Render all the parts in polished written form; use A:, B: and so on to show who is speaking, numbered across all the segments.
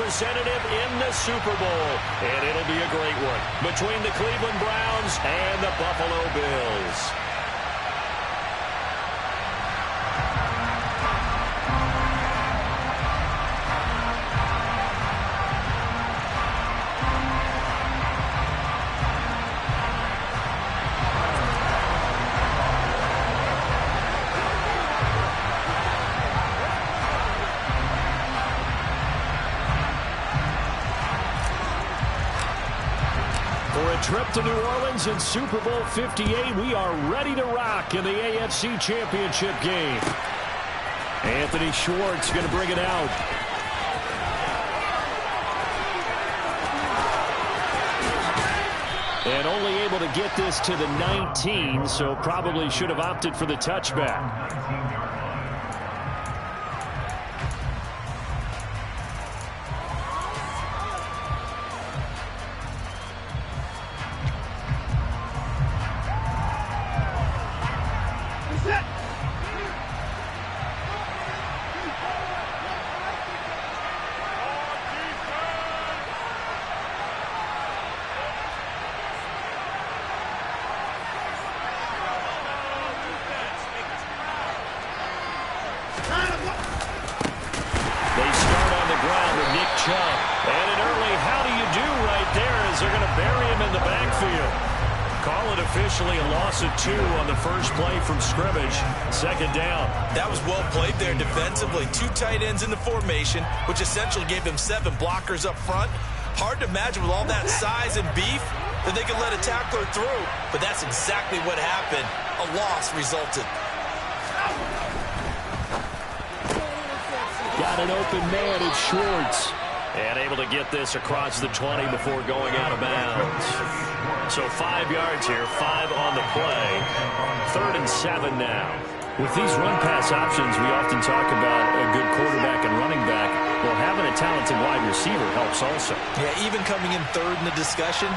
A: representative in the Super Bowl. And it'll be a great one between the Cleveland Browns and the Buffalo Bills. Trip to New Orleans in Super Bowl 58. We are ready to rock in the AFC Championship game. Anthony Schwartz going to bring it out. And only able to get this to the 19, so probably should have opted for the touchback.
B: Officially a loss of 2 on the first play from scrimmage. Second down.
C: That was well played there defensively. 2 tight ends in the formation, which essentially gave them 7 blockers up front. Hard to imagine with all that size and beef that they could let a tackler through. But that's exactly what happened. A loss resulted.
A: Got an open man at Schwartz. And able to get this across the 20 before going out of bounds. So 5 yards here, 5 on the play. 3rd and 7 now. With these run-pass options, we often talk about a good quarterback and running back. Well, having a talented wide receiver helps also.
C: Yeah, even coming in 3rd in the discussion,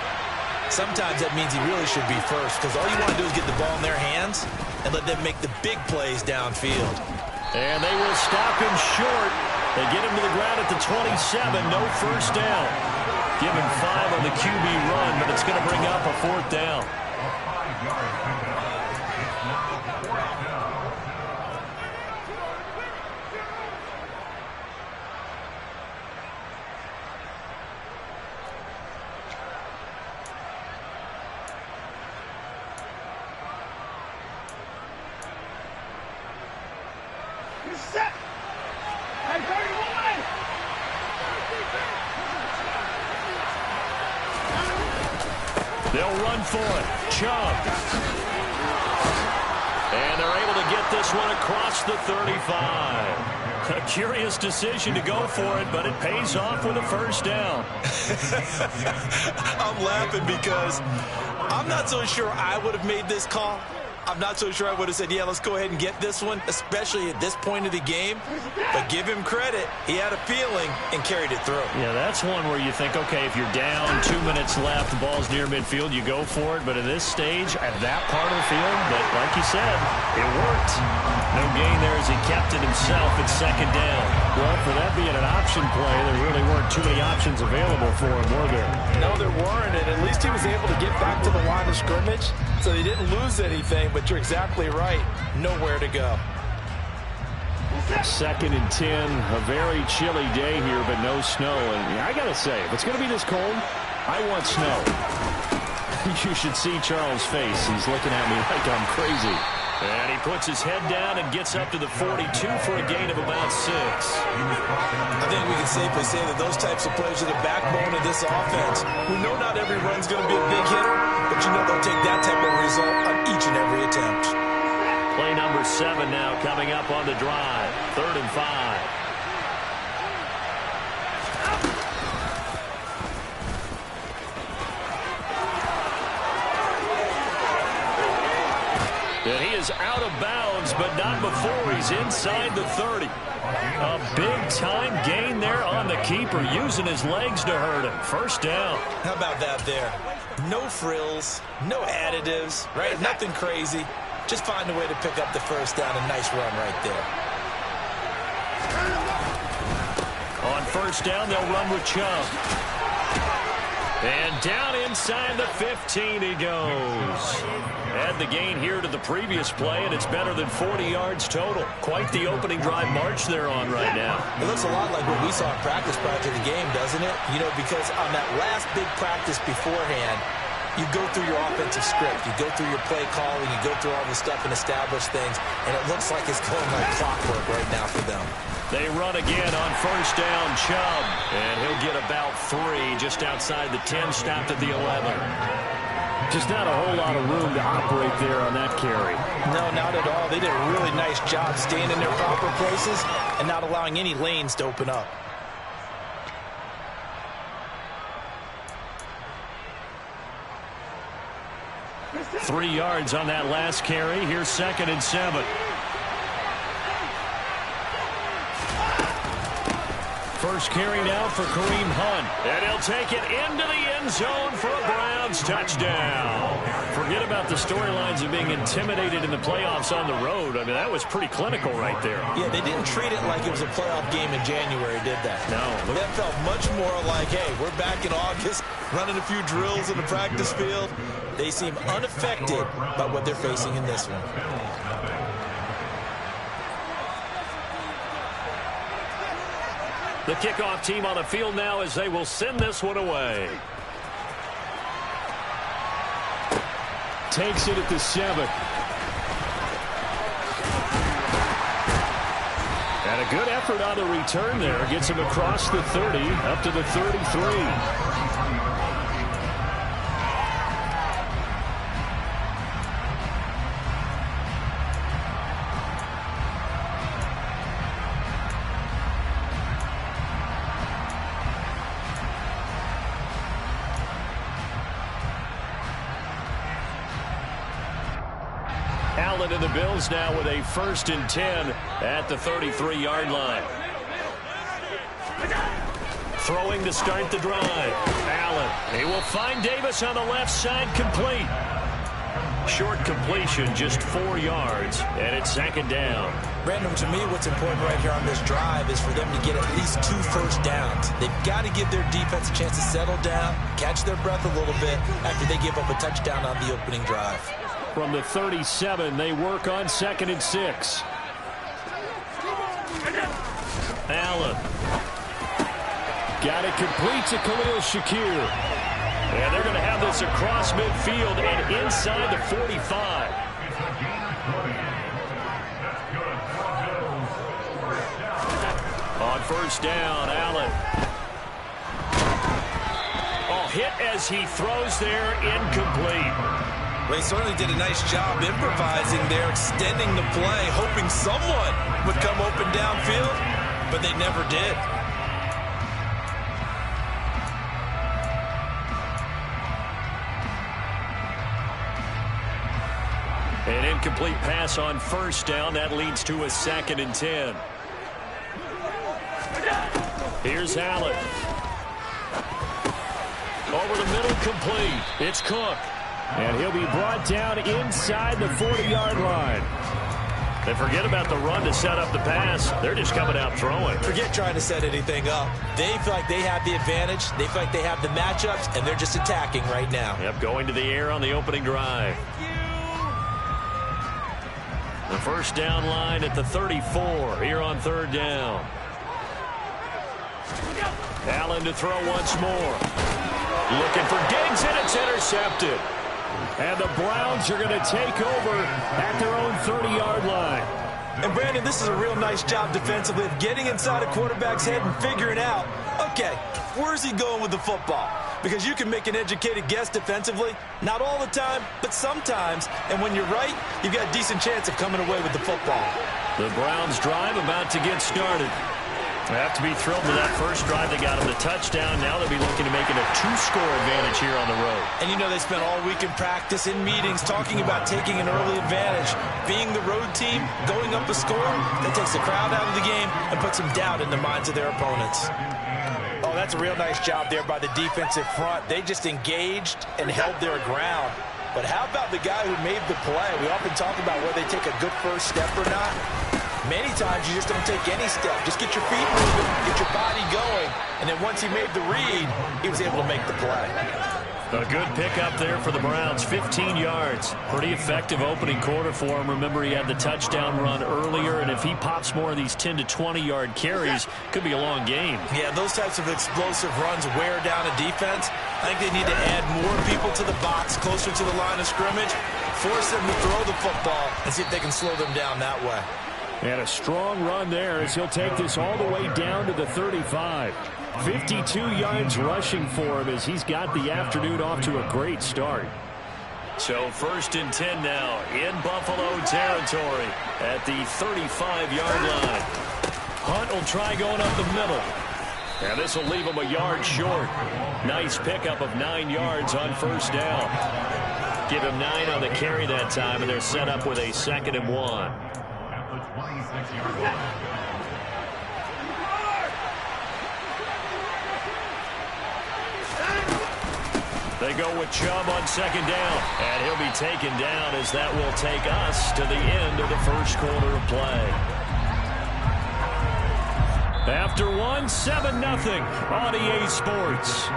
C: sometimes that means he really should be first, because all you want to do is get the ball in their hands and let them make the big plays downfield.
A: And they will stop him short. They get him to the ground at the 27, no first down. Give him 5 on the QB run, but it's going to bring up a 4th down.
D: Set.
A: They'll run for it. Chubb. And they're able to get this one across the 35. A curious decision to go for it, but it pays off with a first down.
C: I'm laughing because I'm not so sure I would have made this call. I'm not so sure I would have said, yeah, let's go ahead and get this one, especially at this point of the game. But give him credit. He had a feeling and carried it through.
A: Yeah, that's one where you think, okay, if you're down, 2 minutes left, the ball's near midfield, you go for it. But at this stage, at that part of the field, that, like you said, it worked. No gain there as he kept it himself at 2nd down. Well, for that being an option play, there really weren't too many options available for him, were there?
E: No, there weren't, and at least he was able to get back to the line of scrimmage, so he didn't lose anything. But you're exactly right. Nowhere to go.
A: 2nd and 10. A very chilly day here, but no snow. And I got to say, if it's going to be this cold, I want snow. You should see Charles' face. He's looking at me like I'm crazy. And he puts his head down and gets up to the 42 for a gain of about 6.
C: I think we can safely say that those types of plays are the backbone of this offense. We know not every run's going to be a big hitter, but you know they'll take that type of result on each and every attempt.
A: Play number 7 now coming up on the drive. 3rd and 5. And he is out of bounds, but not before he's inside the 30. A big-time gain there on the keeper, using his legs to hurt him. First down.
C: How about that there? No frills, no additives, right? Nothing crazy. Just find a way to pick up the first down. A nice run right there.
A: On
B: first down, they'll run with Chubb. And down inside the 15 he goes. Add the gain here to the previous play, and it's better than 40 yards total. Quite the opening drive march they're on right now.
C: It looks a lot like what we saw in practice prior to the game, doesn't it? You know, because on that last big practice beforehand, you go through your offensive script. You go through your play calling. You go through all the stuff and establish things, and it looks like it's going like clockwork right now for them.
B: They run again on first down, Chubb. And he'll get about 3 just outside the 10, stopped at the 11. Just not a whole lot of room to operate there on that carry.
E: No, not at all. They did a really nice job staying in their proper places and not allowing any lanes to open up.
B: Three yards on that last carry. Here's 2nd and 7. First carry now for Kareem Hunt. And he'll take it into the end zone for a Browns touchdown. Forget about the storylines of being intimidated in the playoffs on the road. I mean, that was pretty clinical right there.
C: Yeah, they didn't treat it like it was a playoff game in January, did they?
B: No.
C: That felt much more like, hey, we're back in August, running a few drills in the practice field. They seem unaffected by what they're facing in this one.
B: The kickoff team on the field now as they will send this one away. Takes it at the 7. And a good effort on the return there. Gets him across the 30, up to the 33. Allen and the Bills now with a 1st and 10 at the 33-yard line. Throwing to start the drive. Allen. He will find Davis on the left side, complete. Short completion, just 4 yards, and it's 2nd down.
C: Brandon, to me, what's important right here on this drive is for them to get at least 2 first downs. They've got to give their defense a chance to settle down, catch their breath a little bit after they give up a touchdown on the opening drive.
B: From the 37, they work on 2nd and 6. Allen. Got it complete to Khalil Shakir. And they're going to have this across midfield and inside the 45. On first down, Allen. Oh, hit as he throws there, incomplete.
C: Well, he certainly did a nice job improvising there, extending the play, hoping someone would come open downfield, but they never did.
B: An incomplete pass on first down. That leads to a 2nd and 10. Here's Allen. Over the middle, complete. It's Cook. And he'll be brought down inside the 40-yard line. They forget about the run to set up the pass. They're just coming out throwing.
C: Forget trying to set anything up. They feel like they have the advantage. They feel like they have the matchups, and they're just attacking right now.
B: Yep, going to the air on the opening drive. The first down line at the 34 here on 3rd down. Allen to throw once more. Looking for Diggs, and it's intercepted. And the Browns are going to take over at their own 30-yard line.
E: And, Brandon, this is a real nice job defensively of getting inside a quarterback's head and figuring out, okay, where's he going with the football? Because you can make an educated guess defensively. Not all the time, but sometimes. And when you're right, you've got a decent chance of coming away with the football.
B: The Browns drive about to get started. They have to be thrilled with that first drive. They got them the touchdown. Now they'll be looking to make it a 2-score advantage here on the road.
E: And you know they spent all week in practice, in meetings, talking about taking an early advantage. Being the road team, going up a score, that takes the crowd out of the game and puts some doubt in the minds of their opponents. Oh, that's a real nice job there by the defensive front. They just engaged and held their ground. But how about the guy who made the play? We often talk about whether they take a good first step or not. Many times you just don't take any step. Just get your feet moving, get your body going, and then once he made the read, he was able to make the play.
B: A good pickup there for the Browns, 15 yards. Pretty effective opening quarter for him. Remember, he had the touchdown run earlier, and if he pops more of these 10 to 20-yard carries, could be a long game.
E: Yeah, those types of explosive runs wear down a defense. I think they need to add more people to the box, closer to the line of scrimmage, force them to throw the football, and see if they can slow them down that way.
B: And a strong run there as he'll take this all the way down to the 35. 52 yards rushing for him as he's got the afternoon off to a great start. So 1st and 10 now in Buffalo territory at the 35-yard line. Hunt will try going up the middle. And this will leave him a yard short. Nice pickup of 9 yards on 1st down. Give him 9 on the carry that time, and they're set up with a 2nd and 1. They go with Chubb on 2nd down, and he'll be taken down as that will take us to the end of the 1st quarter of play. After 1, 7-0 on EA Sports.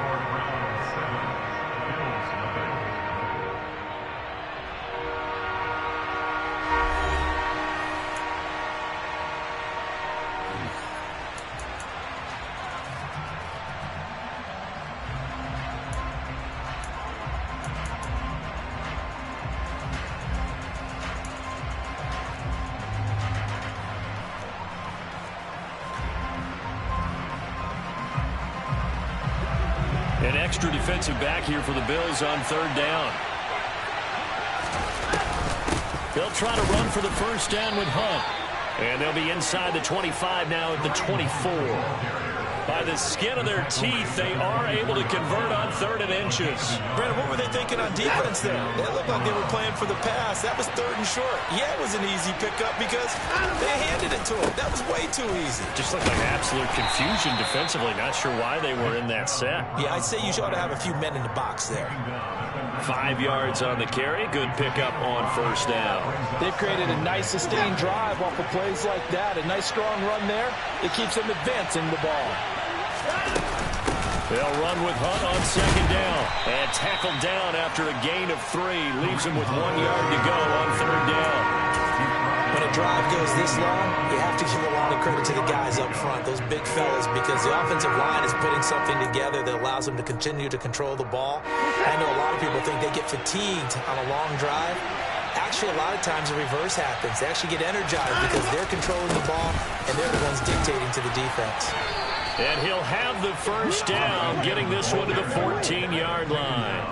B: An extra defensive back here for the Bills on 3rd down. They'll try to run for the 1st down with Hunt. And they'll be inside the 25 now at the 24. By the skin of their teeth, they are able to convert on 3rd and inches.
E: Brandon, what were they thinking on defense there? They looked like they were playing for the pass. That was 3rd and short. Yeah, it was an easy pickup because they handed it to him. That was way too easy.
B: Just looked like absolute confusion defensively. Not sure why they were in that set.
E: Yeah, I'd say you ought to have a few men in the box there.
B: 5 yards on the carry. Good pickup on 1st down.
E: They've created a nice sustained drive off of plays like that. A nice strong run there. It keeps them advancing the ball.
B: They'll run with Hunt on 2nd down. And tackled down after a gain of 3. Leaves him with 1 yard to go on 3rd down.
E: When a drive goes this long, you have to give a lot of credit to the guys up front, those big fellas, because the offensive line is putting something together that allows them to continue to control the ball. I know a lot of people think they get fatigued on a long drive. Actually, a lot of times the reverse happens. They actually get energized because they're controlling the ball, and they're the ones dictating to the defense.
B: And he'll have the 1st down, getting this one to the 14-yard line.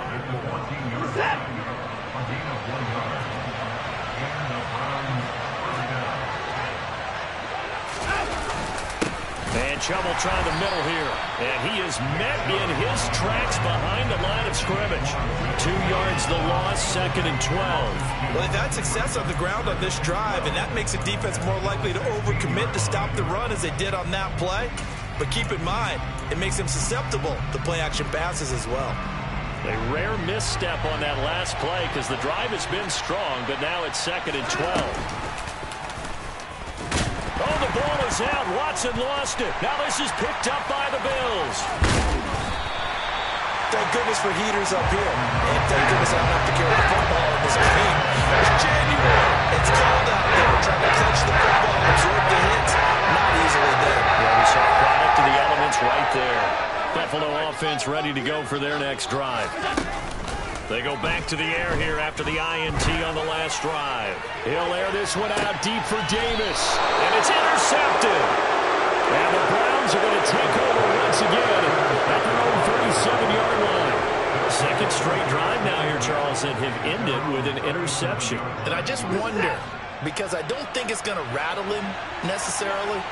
B: And Chubb will try the middle here. And he is met in his tracks behind the line of scrimmage. 2 yards the loss, 2nd and 12.
E: Well, they've had success on the ground on this drive, and that makes a defense more likely to overcommit to stop the run as they did on that play. But keep in mind, it makes them susceptible to play-action passes as well.
B: A rare misstep on that last play because the drive has been strong, but now it's 2nd and 12. Oh, the ball is out. Watson lost it. Now this is picked up by the Bills.
E: Thank goodness for heaters up here. And thank goodness I don't have to carry the football in this game. It's January. It's cold out there. Trying to clutch the football, absorb the hits. Not easily done.
B: Yeah, we saw product of the elements right there. Buffalo offense ready to go for their next drive. They go back to the air here after the INT on the last drive. He'll air this one out deep for Davis. And it's intercepted. And the Browns are going to take over once again at their own 37-yard line. 2nd straight drive now here, Charles, that have ended with an interception.
E: And I just wonder, because I don't think it's going to rattle him necessarily,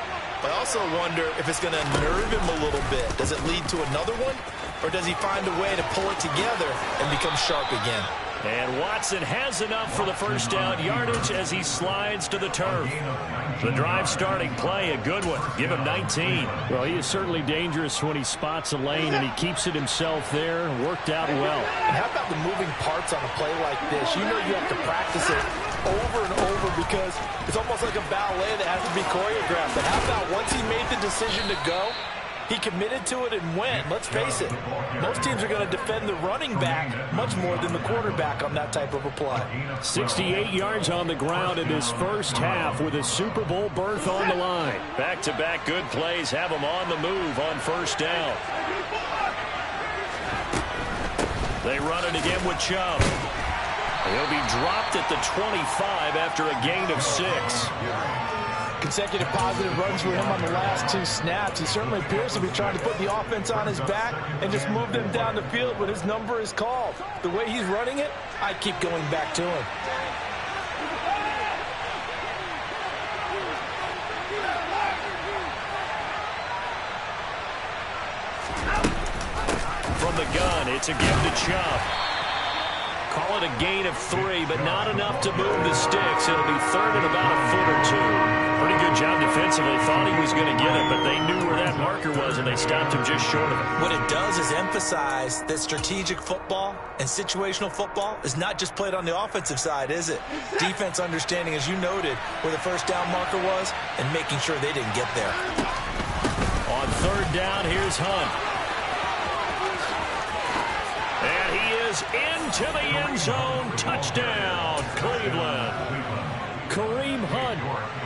E: but I also wonder if it's going to nerve him a little bit. Does it lead to another one? Or does he find a way to pull it together and become sharp again?
B: And Watson has enough for the 1st down yardage as he slides to the turf. The drive starting play, a good one. Give him 19. Well, he is certainly dangerous when he spots a lane, and he keeps it himself there. Worked out well.
E: And how about the moving parts on a play like this? You know you have to practice it over and over because it's almost like a ballet that has to be choreographed. But how about once he made the decision to go, he committed to it and went. Let's face it, most teams are going to defend the running back much more than the quarterback on that type of a play.
B: 68 yards on the ground in this first half with a Super Bowl berth on the line.
A: Back-to-back good plays have him on the move on first down. They run it again with Chubb. He'll be dropped at the 25 after a gain of 6.
E: Consecutive positive runs for him on the last 2 snaps. He certainly appears to be trying to put the offense on his back and just move them down the field when his number is called. The way he's running it, I keep going back to him.
A: From the gun, it's a give to Chubb. Call it a gain of 3, but not enough to move the sticks. It'll be third and about a foot or 2. Pretty good job defensively. Thought he was going to get it, but they knew where that marker was, and they stopped him just short of it.
E: What it does is emphasize that strategic football and situational football is not just played on the offensive side, is it? Defense understanding, as you noted, where the first down marker was and making sure they didn't get there.
A: On third down, here's Hunt. And he is into the end zone. Touchdown, Cleveland.
B: Kareem Hunt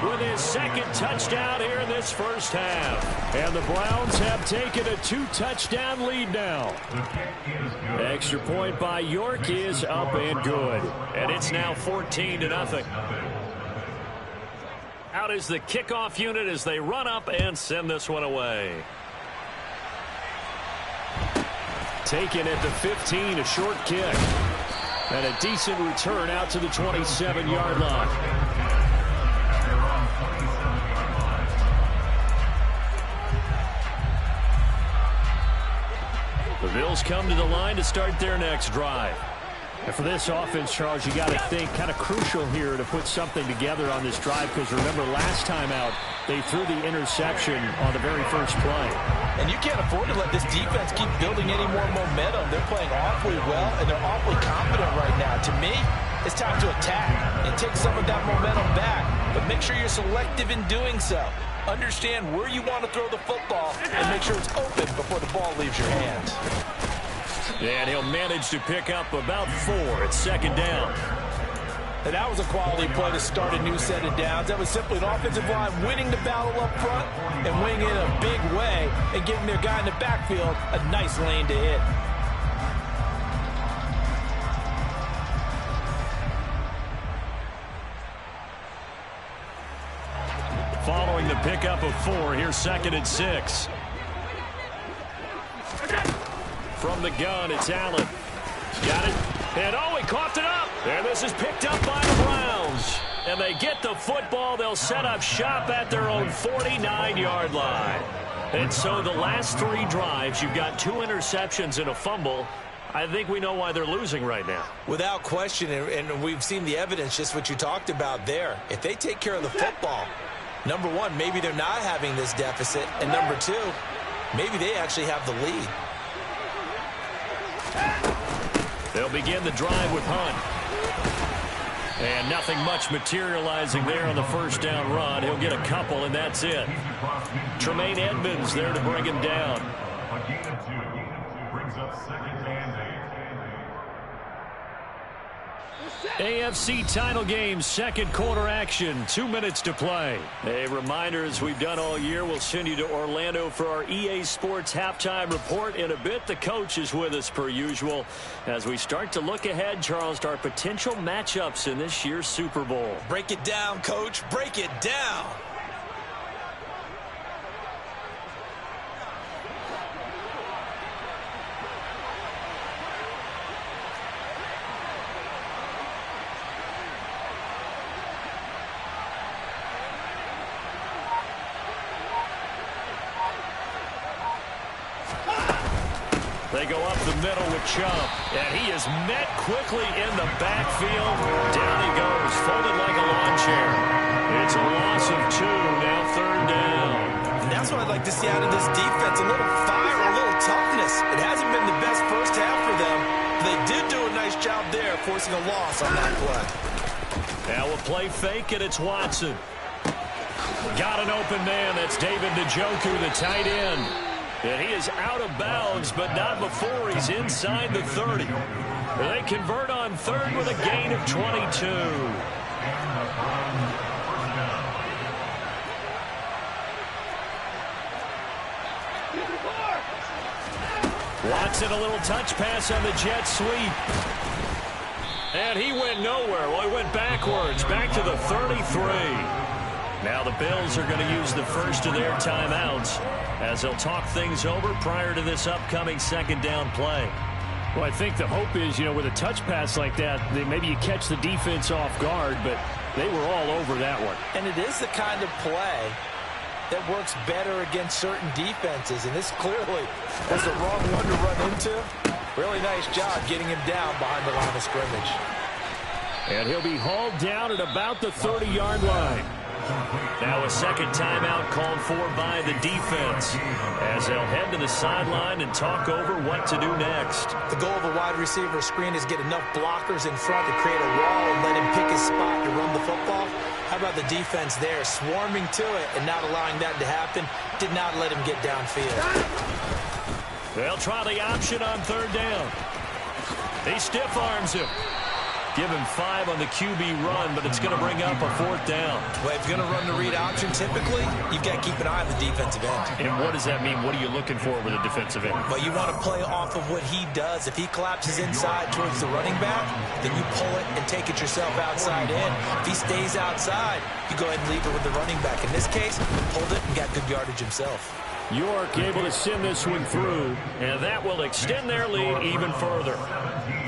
B: with his second touchdown here in this first half. And the Browns have taken a 2-touchdown lead now. Extra point by York is up and good.
A: And it's now 14-0. Out is the kickoff unit as they run up and send this one away.
B: Taken at the 15, a short kick. And a decent return out to the 27-yard line.
A: The Bills come to the line to start their next drive.
B: And for this offense, Charles, you got to think kind of crucial here to put something together on this drive, because remember last time out they threw the interception on the very first play.
E: And you can't afford to let this defense keep building any more momentum. They're playing awfully well, and they're awfully confident right now. To me, it's time to attack and take some of that momentum back, but make sure you're selective in doing so. Understand where you want to throw the football and make sure it's open before the ball leaves your hands.
A: And he'll manage to pick up about 4 at second down.
E: And that was a quality play to start a new set of downs. That was simply an offensive line winning the battle up front and winning it in a big way and giving their guy in the backfield a nice lane to hit.
A: Following the pickup of 4, here's second and 6. From the gun, it's Allen. Got it. And oh, he coughed it up. And this is picked up by the Browns. And they get the football. They'll set up shop at their own 49-yard line. And so the last 3 drives, you've got 2 interceptions and a fumble. I think we know why they're losing right now.
E: Without question, and we've seen the evidence, just what you talked about there. If they take care of the football, number 1, maybe they're not having this deficit. And number 2, maybe they actually have the lead.
A: They'll begin the drive with Hunt. And nothing much materializing there on the first down run. He'll get a couple, and that's it. Tremaine Edmonds there to bring him down.
B: AFC title game, second quarter action, 2 minutes to play.
A: A reminder, as we've done all year, we'll send you to Orlando for our EA Sports halftime report in a bit. The coach is with us per usual as we start to look ahead, Charles, to our potential matchups in this year's Super Bowl.
E: Break it down, Coach. Break it down.
A: They go up the middle with Chubb, and he is met quickly in the backfield. Down he goes, folded like a lawn chair. It's a loss of 2, now third down.
E: And that's what I'd like to see out of this defense, a little fire, a little toughness. It hasn't been the best first half for them. They did do a nice job there, forcing a loss on that play.
B: Now a play fake, and it's Watson. Got an open man. That's David Njoku, the tight end. And he is out of bounds, but not before he's inside the 30. They convert on third with a gain of 22. Watson, a little touch pass on the jet sweep. And he went nowhere. Well, he went backwards, back to the 33. Now the Bills are going to use the first of their timeouts as they'll talk things over prior to this upcoming second down play.
D: Well, I think the hope is, with a touch pass like that, maybe you catch the defense off guard, but they were all over that one.
E: And it is the kind of play that works better against certain defenses, and this clearly was the wrong one to run into. Really nice job getting him down behind the line of scrimmage.
B: And he'll be hauled down at about the 30-yard line. Now a second timeout called for by the defense as they'll head to the sideline and talk over what to do next.
E: The goal of a wide receiver screen is get enough blockers in front to create a wall and let him pick his spot to run the football. How about the defense there, swarming to it and not allowing that to happen? Did not let him get downfield.
B: They'll try the option on third down. He stiff arms him. Give him 5 on the QB run, but it's going to bring up a fourth down.
E: Well, if you're going to run the read option, typically, you've got to keep an eye on the defensive end.
B: And what does that mean? What are you looking for with a defensive end?
E: Well, you want to play off of what he does. If he collapses inside towards the running back, then you pull it and take it yourself outside in. If he stays outside, you go ahead and leave it with the running back. In this case, pulled it and got good yardage himself.
B: York able to send this one through, and that will extend their lead even further.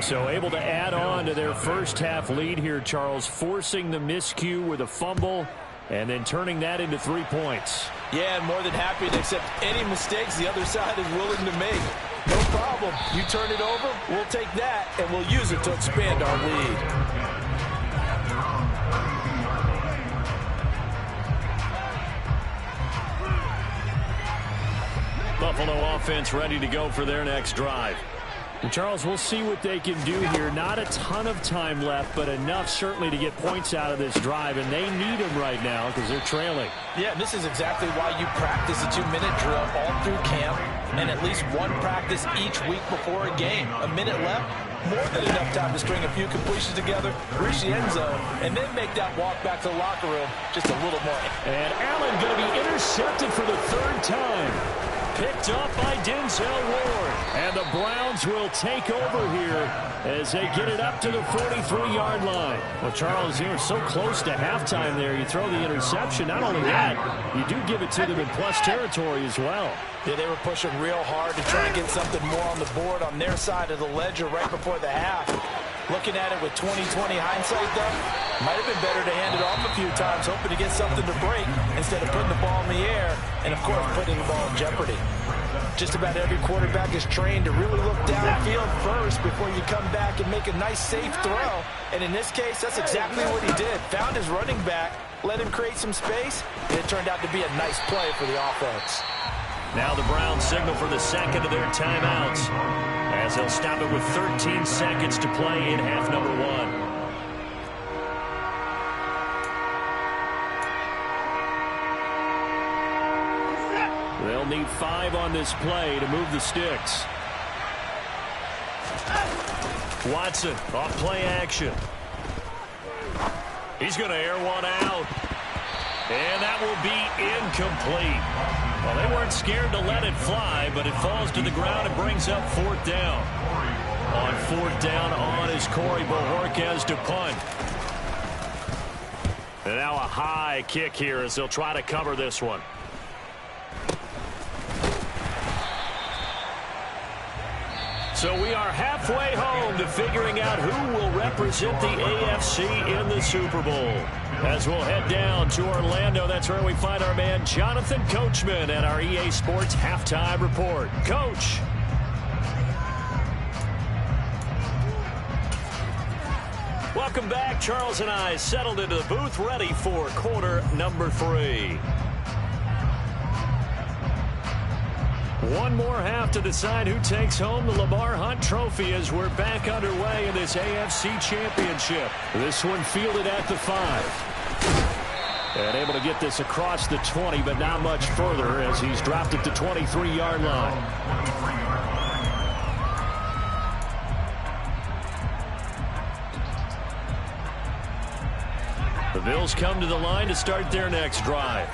B: So able to add on to their first half lead here, Charles, forcing the miscue with a fumble and then turning that into 3 points.
E: Yeah, and more than happy to accept any mistakes the other side is willing to make. No problem. You turn it over, we'll take that, and we'll use it to expand our lead.
B: Buffalo offense ready to go for their next drive.
D: And Charles, we'll see what they can do here. Not a ton of time left, but enough certainly to get points out of this drive, and they need them right now because they're trailing.
E: Yeah, and this is exactly why you practice a 2-minute drill all through camp and at least one practice each week before a game. A minute left, more than enough time to string a few completions together, reach the end zone, and then make that walk back to the locker room just a little more.
B: And Allen going to be intercepted for the third time. Picked up by Denzel Ward. And the Browns will take over here as they get it up to the 43-yard line.
D: Well, Charles, you're so close to halftime there. You throw the interception. Not only that, you do give it to them in plus territory as well.
E: Yeah, they were pushing real hard to try and get something more on the board on their side of the ledger right before the half. Looking at it with 20/20 hindsight, though, might have been better to hand it off a few times, hoping to get something to break instead of putting the ball in the air and, of course, putting the ball in jeopardy. Just about every quarterback is trained to really look downfield first before you come back and make a nice, safe throw. And in this case, that's exactly what he did. Found his running back, let him create some space, and it turned out to be a nice play for the offense.
B: Now the Browns signal for the second of their timeouts as they'll stop it with 13 seconds to play in half number 1. They'll need 5 on this play to move the sticks. Watson off play action. He's going to air one out. And that will be incomplete. Well, they weren't scared to let it fly, but it falls to the ground and brings up fourth down. On fourth down on is Corey Bojorquez to punt. And now a high kick here as they'll try to cover this one. So we are halfway home to figuring out who will represent the AFC in the Super Bowl. As we'll head down to Orlando, that's where we find our man Jonathan Coachman at our EA Sports Halftime Report. Coach. Welcome back. Charles and I settled into the booth ready for quarter number 3.
D: One more half to decide who takes home the Lamar Hunt Trophy as we're back underway in this AFC Championship. This one fielded at the 5. And able to get this across the 20, but not much further as he's dropped at the 23-yard line. The Bills come to the line to start their next drive.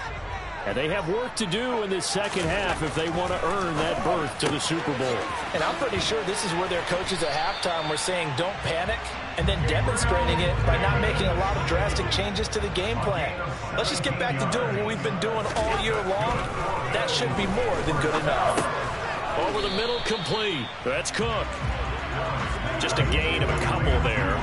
D: And they have work to do in this second half if they want to earn that berth to the Super Bowl.
E: And I'm pretty sure this is where their coaches at halftime were saying don't panic, and then demonstrating it by not making a lot of drastic changes to the game plan. Let's just get back to doing what we've been doing all year long. That should be more than good enough.
D: Over the middle, complete. That's Cook. Just a gain of a couple there.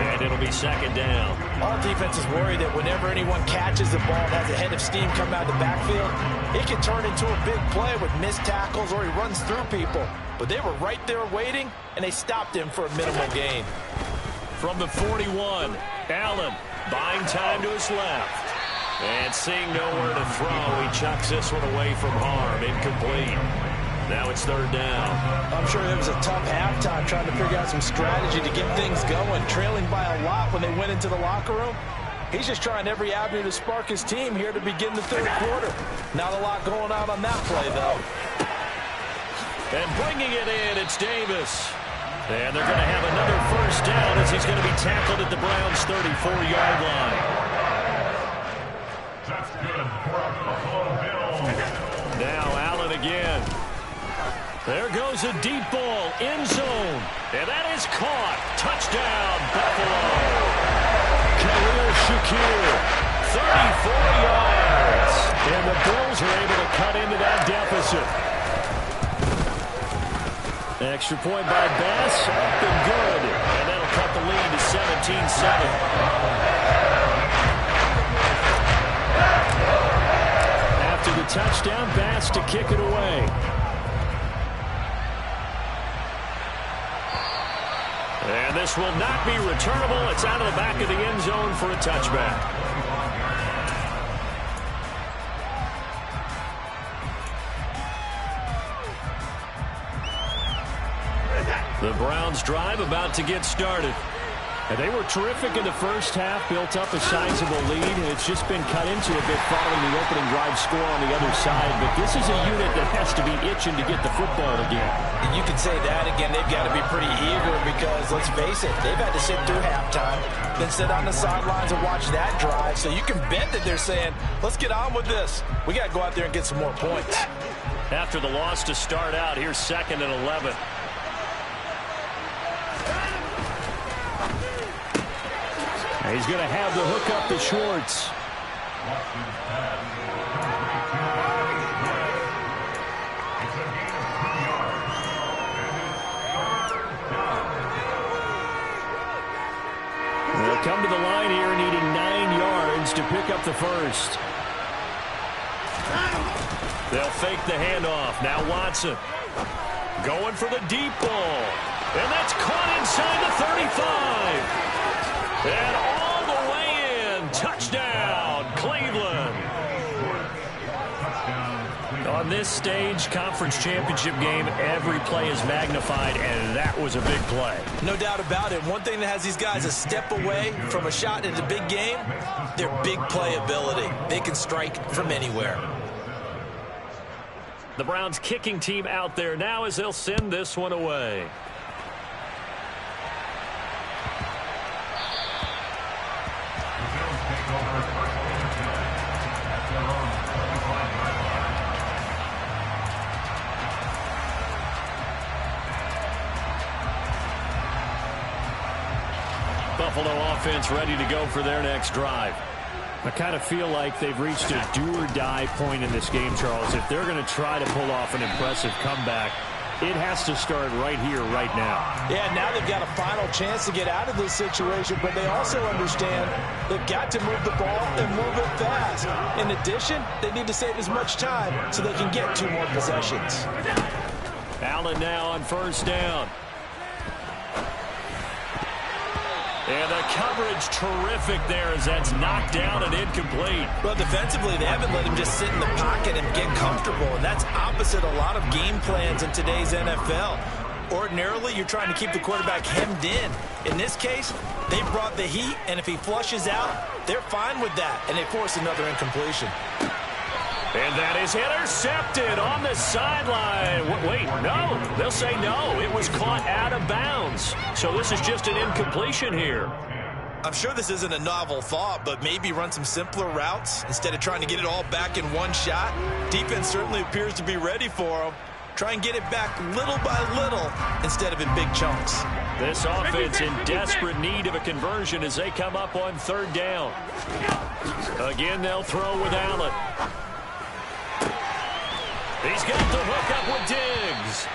D: And it'll be second down.
E: All defenses worry that whenever anyone catches the ball and has a head of steam coming out of the backfield, it can turn into a big play with missed tackles or he runs through people. But they were right there waiting, and they stopped him for a minimal gain.
D: From the 41, Allen buying time to his left. And seeing nowhere to throw, he chucks this one away from harm. Incomplete. Now it's third down.
E: I'm sure it was a tough halftime trying to figure out some strategy to get things going, trailing by a lot when they went into the locker room. He's just trying every avenue to spark his team here to begin the third quarter. Not a lot going on that play, though.
D: And bringing it in, it's Davis. And they're going to have another first down as he's going to be tackled at the Browns' 34-yard line. Now Allen again. There goes a deep ball, end zone. And that is caught. Touchdown, Buffalo. Khalil Shakir, 34 yards. And the Bills are able to cut into that deficit. Extra point by Bass, up and good. And that'll cut the lead to 17-7. After the touchdown, Bass to kick it away. And this will not be returnable. It's out of the back of the end zone for a touchback. The Browns drive about to get started. And they were terrific in the first half, built up a sizable lead, and it's just been cut into a bit following the opening drive score on the other side. But this is a unit that has to be itching to get the football again.
E: And you can say that again. They've got to be pretty eager because, let's face it, they've had to sit through halftime, then sit on the sidelines and watch that drive. So you can bet that they're saying, let's get on with this. We got to go out there and get some more points.
D: After the loss to start out, here's 2nd and 11. He's going to have the hook up to Schwartz. They'll come to the line here, needing 9 yards to pick up the first. They'll fake the handoff. Now Watson going for the deep ball. And that's caught inside the 35. And all the way in. Touchdown, Cleveland. On this stage, conference championship game, every play is magnified, and that was a big play.
E: No doubt about it. One thing that has these guys a step away from a shot in the big game, their big play ability. They can strike from anywhere.
D: The Browns kicking team out there now as they'll send this one away. Buffalo offense ready to go for their next drive. I kind of feel like they've reached a do-or-die point in this game, Charles. If they're going to try to pull off an impressive comeback, it has to start right here, right now.
E: Yeah, now they've got a final chance to get out of this situation, but they also understand they've got to move the ball and move it fast. In addition, they need to save as much time so they can get 2 more possessions.
D: Allen now on first down.
B: And the coverage terrific there as that's knocked down and incomplete.
E: Well, defensively, they haven't let him just sit in the pocket and get comfortable, and that's opposite a lot of game plans in today's NFL. Ordinarily, you're trying to keep the quarterback hemmed in. In this case, they brought the heat, and if he flushes out, they're fine with that, and they force another incompletion.
B: And that is intercepted on the sideline. Wait, no. They'll say no. It was caught out of bounds. So this is just an incompletion here.
E: I'm sure this isn't a novel thought, but maybe run some simpler routes instead of trying to get it all back in one shot. Defense certainly appears to be ready for him. Try and get it back little by little instead of in big chunks.
B: This offense in desperate need of a conversion as they come up on third down. Again, they'll throw with Allen. He's got the hook up with Diggs.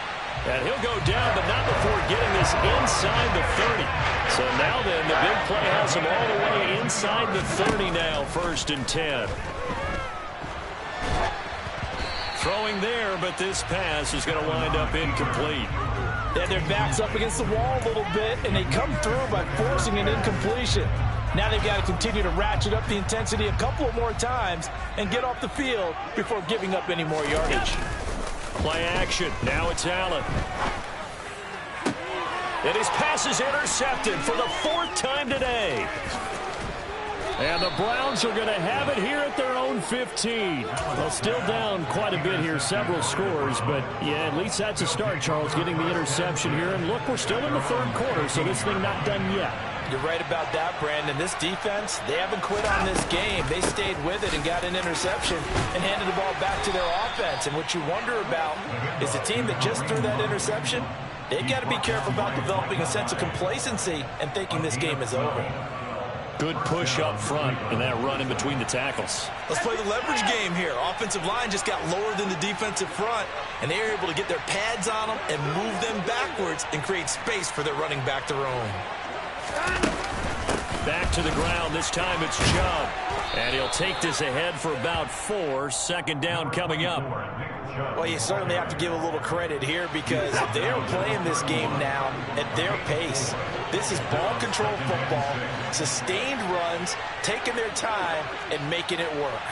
B: And he'll go down, but not before getting this inside the 30. So now then, the big play has him all the way inside the 30 now, 1st and 10. Throwing there, but this pass is going to wind up incomplete.
E: Yeah, their back's up against the wall a little bit, and they come through by forcing an incompletion. Now they've got to continue to ratchet up the intensity a couple more times and get off the field before giving up any more yardage.
B: Play action. Now it's Allen. And his pass is intercepted for the 4th time today. And the Browns are going to have it here at their own 15. Well, still down quite a bit here, several scores, but yeah, at least that's a start, Charles, getting the interception here. And look, we're still in the 3rd quarter, so this thing not done yet.
E: You're right about that, Brandon. This defense, they haven't quit on this game. They stayed with it and got an interception and handed the ball back to their offense. And what you wonder about is a team that just threw that interception, they've got to be careful about developing a sense of complacency and thinking this game is over.
B: Good push up front and that run in between the tackles.
E: Let's play the leverage game here. Offensive line just got lower than the defensive front, and they were able to get their pads on them and move them backwards and create space for their running back to roam.
B: Back to the ground. This time it's Chubb. And he'll take this ahead for about 4. 2nd down coming up.
E: Well, you certainly have to give a little credit here because they are playing this game now at their pace. This is ball control football, sustained runs, taking their time and making it work.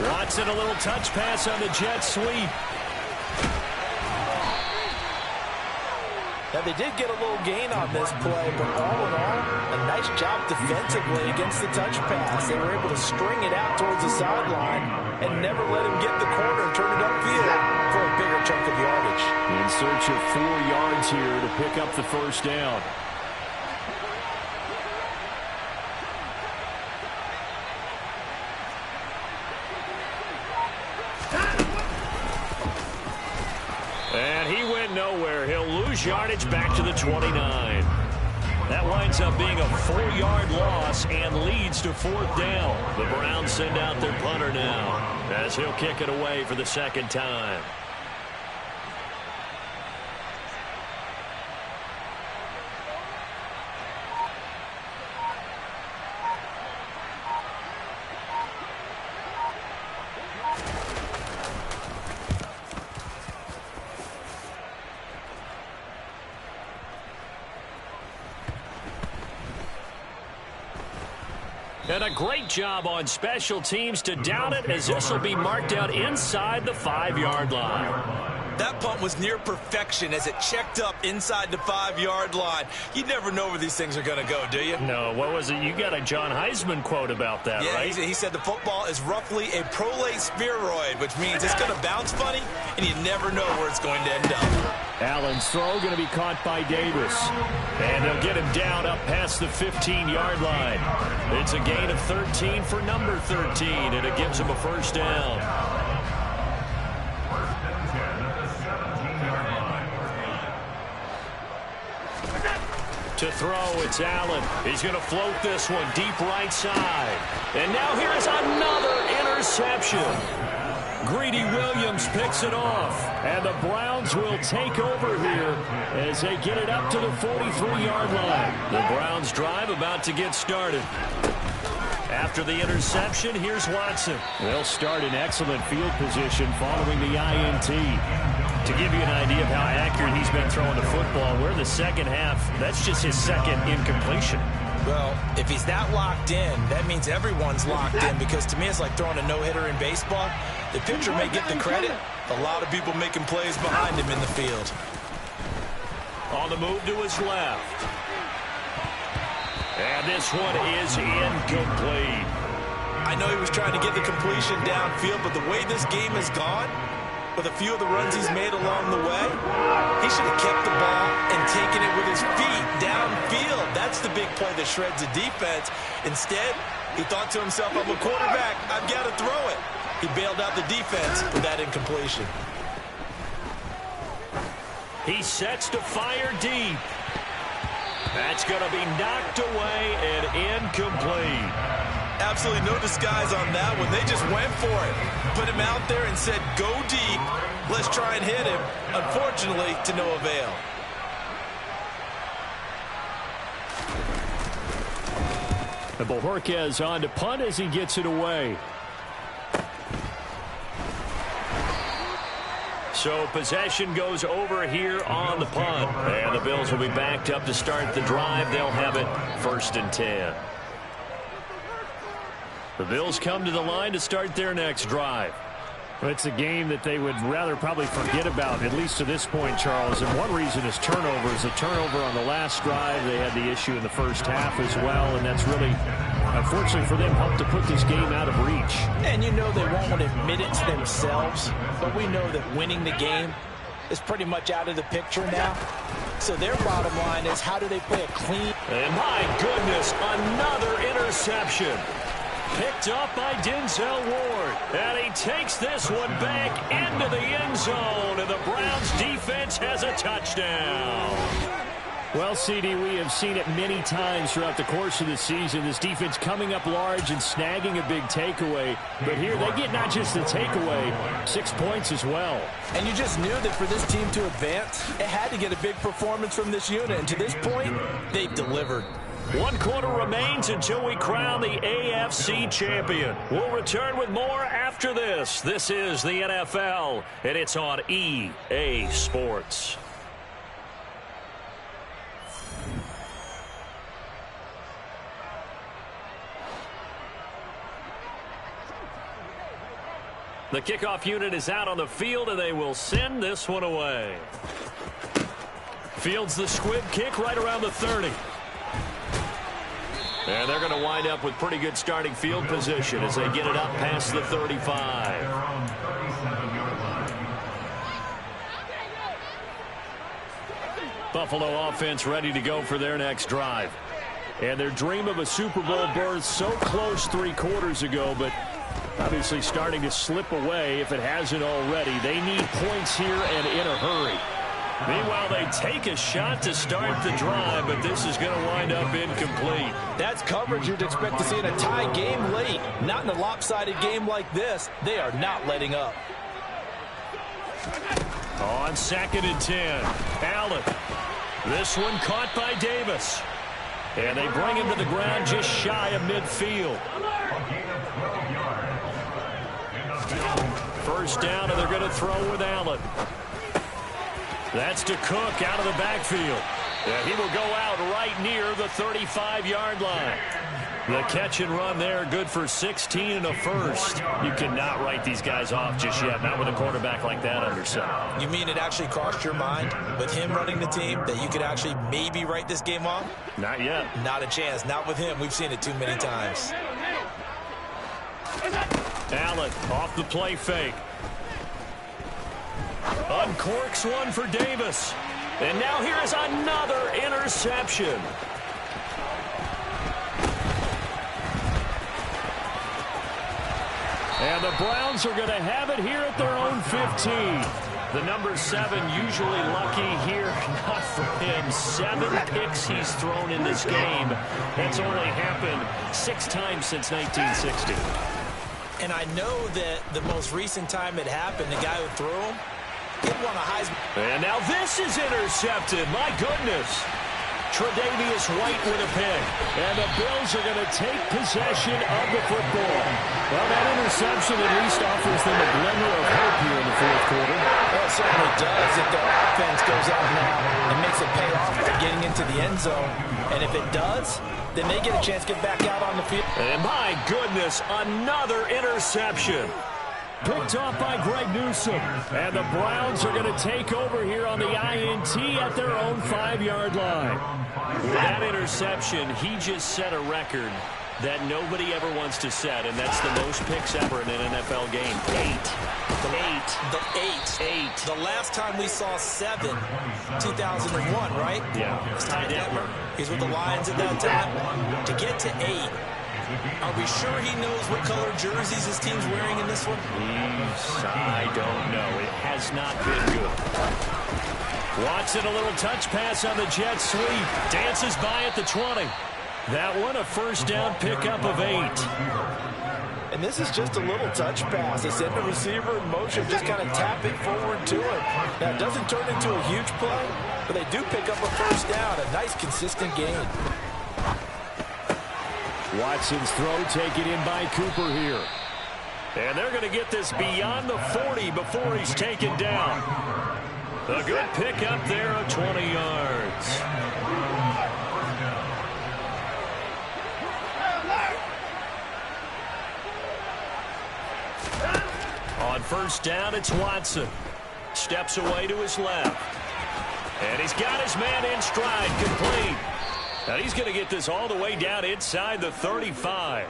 B: Watson, a little touch pass on the jet sweep.
E: Now, they did get a little gain on this play, but all in all, a nice job defensively against the touch pass. They were able to string it out towards the sideline and never let him get the corner and turn it upfield for a bigger chunk of yardage.
B: In search of 4 yards here to pick up the 1st down. And he went nowhere. He'll lose yardage back to the 29. That winds up being a 4-yard loss and leads to 4th down. The Browns send out their punter now as he'll kick it away for the 2nd time. And a great job on special teams to down it as this will be marked out inside the 5-yard line.
E: That punt was near perfection as it checked up inside the 5-yard line. You never know where these things are going to go, do you?
B: No, what was it? You got a John Heisman quote about that, right?
E: Yeah, he said the football is roughly a prolate spheroid, which means it's going to bounce funny, and you never know where it's going to end up.
B: Allen's throw going to be caught by Davis. And they'll get him down up past the 15-yard line. It's a gain of 13 for number 13, and it gives him a 1st down. To throw, it's Allen. He's going to float this one deep right side. And now here's another interception. Greedy Williams picks it off. And the Browns will take over here as they get it up to the 43-yard line. The Browns drive about to get started. After the interception, here's Watson. They'll start in excellent field position following the INT. To give you an idea of how accurate he's been throwing the football, we're in the second half. That's just his second incompletion.
E: Well, if he's that locked in, that means everyone's locked in, because to me it's like throwing a no-hitter in baseball. The pitcher may get the credit. A lot of people making plays behind him in the field.
B: On the move to his left. And this one is incomplete.
E: I know he was trying to get the completion downfield, but the way this game has gone, with a few of the runs he's made along the way, he should have kept the ball and taken it with his feet downfield. That's the big play that shreds the defense. Instead, he thought to himself, I'm a quarterback, I've got to throw it. He bailed out the defense with that incompletion.
B: He sets to fire deep. That's going to be knocked away and incomplete.
E: Absolutely no disguise on that one. They just went for it. Put him out there and said, go deep. Let's try and hit him. Unfortunately, to no avail.
B: And Bojorquez on to punt as he gets it away. So possession goes over here on the punt. And the Bills will be backed up to start the drive. They'll have it 1st and 10. The Bills come to the line to start their next drive.
D: Well, it's a game that they would rather probably forget about, at least to this point, Charles. And one reason is turnovers. A turnover on the last drive. They had the issue in the first half as well, and that's really, unfortunately for them, helped to put this game out of reach.
E: And you know they won't admit it to themselves, but we know that winning the game is pretty much out of the picture now. So their bottom line is, how do they play a clean...
B: And my goodness, another interception. Picked up by Denzel Ward. And he takes this one back into the end zone. And the Browns defense has a touchdown.
D: Well, CD, we have seen it many times throughout the course of the season. This defense coming up large and snagging a big takeaway. But here they get not just the takeaway, 6 points as well.
E: And you just knew that for this team to advance, it had to get a big performance from this unit. And to this point, they've delivered.
B: 1 quarter remains until we crown the AFC champion. We'll return with more after this. This is the NFL, and it's on EA Sports. The kickoff unit is out on the field, and they will send this one away. Fields the squib kick right around the 30. And they're going to wind up with pretty good starting field position as they get it up past the 35. Buffalo offense ready to go for their next drive. And their dream of a Super Bowl berth so close 3 quarters ago, but obviously starting to slip away if it hasn't already. They need points here and in a hurry. Meanwhile, they take a shot to start the drive, but this is going to wind up incomplete.
E: That's coverage you'd expect to see in a tie game late. Not in a lopsided game like this. They are not letting up.
B: On 2nd and 10, Allen. This one caught by Davis. And they bring him to the ground just shy of midfield. First down, and they're going to throw with Allen. That's to Cook out of the backfield. And he will go out right near the 35-yard line. The catch and run there, good for 16 and a first. You cannot write these guys off just yet, not with a quarterback like that under center.
E: You mean it actually crossed your mind with him running the team that you could actually maybe write this game off?
B: Not yet.
E: Not a chance. Not with him. We've seen it too many times.
B: Allen off the play fake. Uncorks one for Davis. And now here is another interception. And the Browns are going to have it here at their own 15. The number 7 usually lucky here. Not for him. 7 picks he's thrown in this game. That's only happened 6 times since 1960.
E: And I know that the most recent time it happened, the guy who threw him, he won a Heisman.
B: And now this is intercepted. My goodness. Tre'Davious White with a pick. And the Bills are going to take possession of the football.
D: Well, that interception at least offers them a glimmer of hope here in the fourth quarter.
E: Well, certainly does if their offense goes out now and makes it pay off for getting into the end zone. And if it does, then they get a chance to get back out on the field.
B: And my goodness, another interception. Picked off by Greg Newsome. And the Browns are going to take over here on the INT at their own 5-yard line. With that interception, he just set a record that nobody ever wants to set, and that's the most picks ever in an NFL game. 8.
E: The last time we saw 7, 2001, right?
B: Yeah.
E: It's Ty Detmer. He's with the Lions at that time. To get to 8, are we sure he knows what color jerseys his team's wearing in this one?
B: I don't know. It has not been good. Watson, a little touch pass on the jet sweep. Dances by at the 20. That one, a first down pickup of 8.
E: And this is just a little touch pass. They send the receiver in motion, just kind of tap it forward to him. Now, it doesn't turn into a huge play, but they do pick up a first down. A nice, consistent gain.
B: Watson's throw taken in by Cooper here. And they're going to get this beyond the 40 before he's taken down. A good pickup there of 20 yards. On first down, it's Watson. Steps away to his left. And he's got his man in stride, complete. And he's going to get this all the way down inside the 35.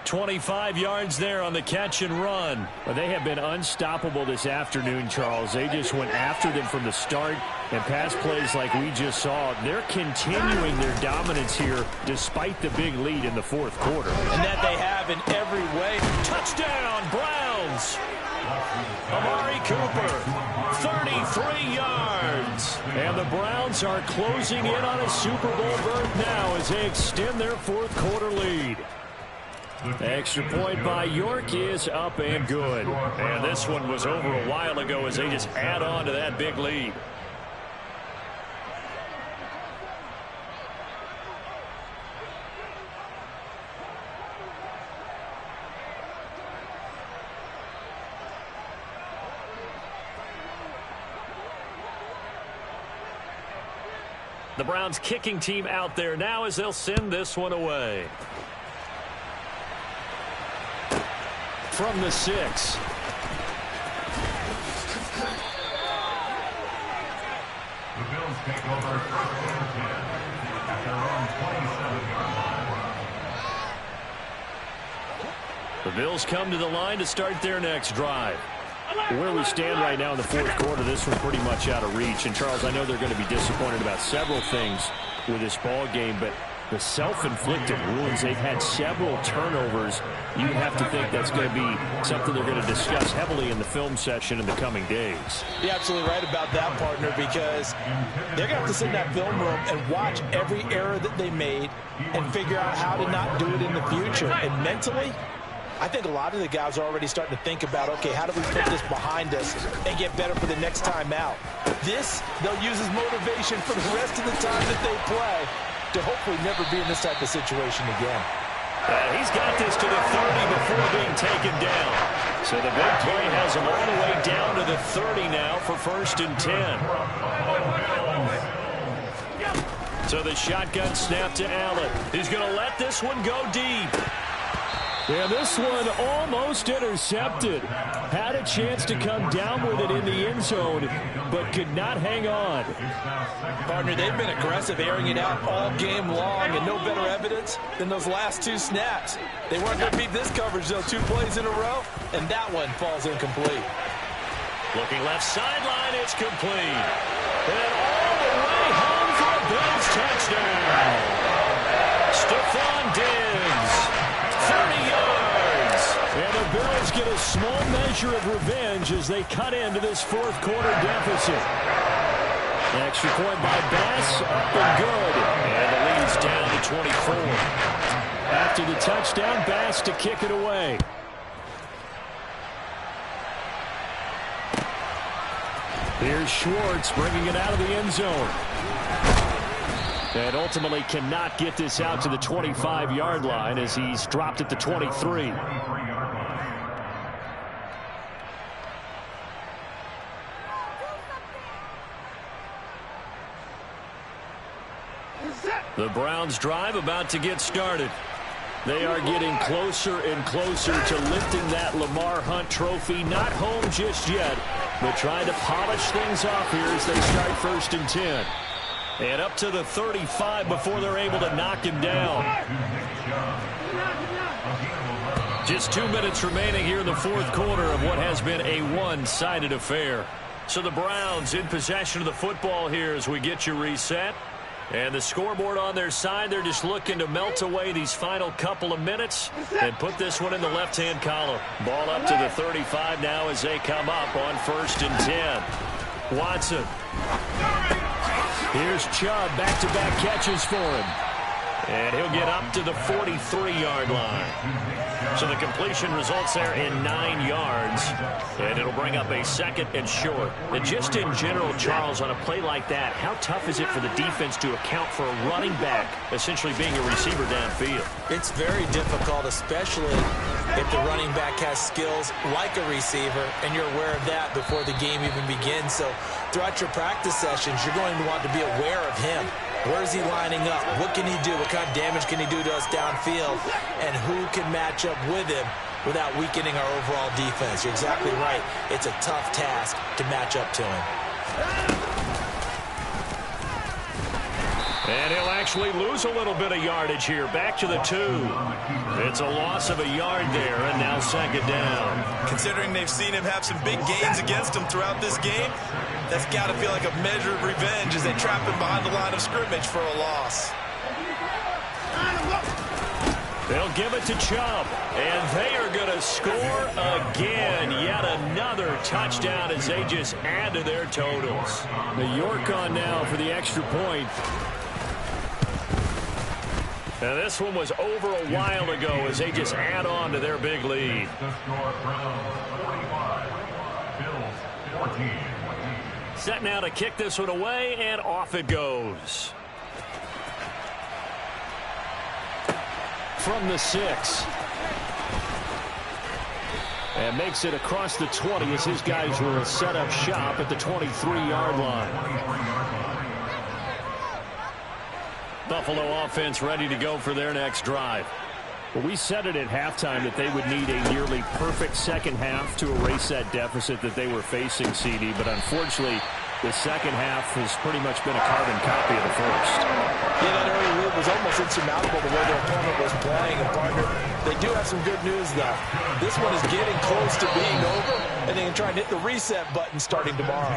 B: 25 yards there on the catch and run. But they have been unstoppable this afternoon, Charles. They just went after them from the start. And pass plays like we just saw, they're continuing their dominance here despite the big lead in the fourth quarter.
E: And that they have in every way.
B: Touchdown, Browns! Amari Cooper, 33 yards. And the Browns are closing in on a Super Bowl berth now as they extend their fourth quarter lead. Extra point by York is up and good. And this one was over a while ago as they just add on to that big lead. The Browns kicking team out there now as they'll send this one away. From the 6.
F: The Bills take over first and 10 at their own 27-yard line.
B: The Bills come to the line to start their next drive. Where we stand right now in the fourth quarter, this one's pretty much out of reach. And, Charles, I know they're going to be disappointed about several things with this ball game, but the self-inflicted ruins, they've had several turnovers. You have to think that's going to be something they're going to discuss heavily in the film session in the coming days.
E: You're absolutely right about that, partner, because they're going to have to sit in that film room and watch every error that they made and figure out how to not do it in the future. And mentally, I think a lot of the guys are already starting to think about, okay, how do we put this behind us and get better for the next time out? This, they'll use as motivation for the rest of the time that they play to hopefully never be in this type of situation again.
B: He's got this to the 30 before being taken down. So the big play has him all the way down to the 30 now for first and 10. So the shotgun snap to Allen. He's going to let this one go deep. And this one almost intercepted. Had a chance to come down with it in the end zone, but could not hang on.
E: Partner, they've been aggressive, airing it out all game long, and no better evidence than those last 2 snaps. They weren't going to beat this coverage, though, 2 plays in a row, and that one falls incomplete.
B: Looking left sideline, it's complete. And all the way home for a Bills touchdown. Stephon Diggs. 30 yards. And the Bills get a small measure of revenge as they cut into this fourth quarter deficit. Extra point by Bass, up and good. And the lead's down to 24. After the touchdown, Bass to kick it away. Here's Schwartz bringing it out of the end zone. And ultimately cannot get this out to the 25-yard line as he's dropped at the 23. The Browns drive about to get started. They are getting closer and closer to lifting that Lamar Hunt trophy. Not home just yet, but trying to polish things off here as they start 1st and 10. And up to the 35 before they're able to knock him down. Just 2 minutes remaining here in the 4th quarter of what has been a one-sided affair. So the Browns in possession of the football here as we get you reset. And the scoreboard on their side, they're just looking to melt away these final couple of minutes and put this one in the left-hand column. Ball up to the 35 now as they come up on 1st and 10. Watson. Here's Chubb, back-to-back catches for him. And he'll get up to the 43-yard line. So the completion results there in 9 yards. And it'll bring up a 2nd and short. And just in general, Charles, on a play like that, how tough is it for the defense to account for a running back essentially being a receiver downfield?
E: It's very difficult, especially if the running back has skills like a receiver, and you're aware of that before the game even begins. So throughout your practice sessions, you're going to want to be aware of him. Where is he lining up? What can he do? What kind of damage can he do to us downfield? And who can match up with him without weakening our overall defense? You're exactly right. It's a tough task to match up to him.
B: And he'll actually lose a little bit of yardage here. Back to the 2. It's a loss of a yard there, and now 2nd down.
C: Considering they've seen him have some big gains against him throughout this game, that's got to feel like a measure of revenge as they trap him behind the line of scrimmage for a loss.
B: They'll give it to Chubb, and they are going to score again. Yet another touchdown as they just add to their totals. The York on now for the extra point. And this one was over a while ago as they just add on to their big lead. Set now to kick this one away, and off it goes. From the 6. And makes it across the 20 as his guys will set up shop at the 23-yard line. Buffalo offense ready to go for their next drive. Well, we said it at halftime that they would need a nearly perfect second half to erase that deficit that they were facing, CD. But unfortunately, the second half has pretty much been a carbon copy of the first.
E: Yeah, that early lead was almost insurmountable the way their opponent was playing. And, partner, they do have some good news, though. This one is getting close to being over, and they can try and hit the reset button starting tomorrow.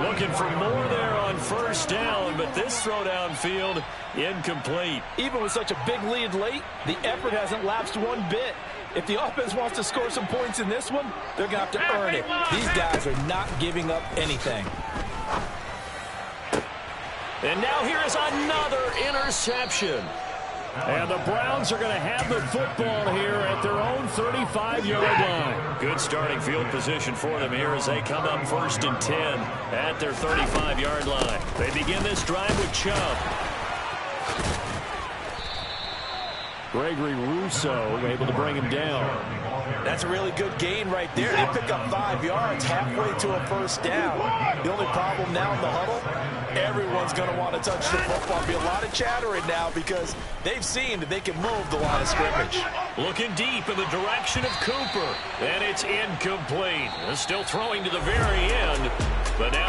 B: Looking for more there on 1st down, but this throw downfield incomplete.
E: Even with such a big lead late, the effort hasn't lapsed one bit. If the offense wants to score some points in this one, they're going to have to earn it. These guys are not giving up anything.
B: And now here is another interception. And the Browns are going to have the football here at their own 35-yard line. Good starting field position for them here as they come up 1st and 10 at their 35-yard line. They begin this drive with Chubb. Gregory Rousseau able to bring him down.
E: That's a really good gain right there. They pick up 5 yards halfway to a 1st down. The only problem now in the huddle, everyone's going to want to touch the football. There'll be a lot of chattering now because they've seen that they can move the line of scrimmage.
B: Looking deep in the direction of Cooper, and it's incomplete. Still throwing to the very end, but now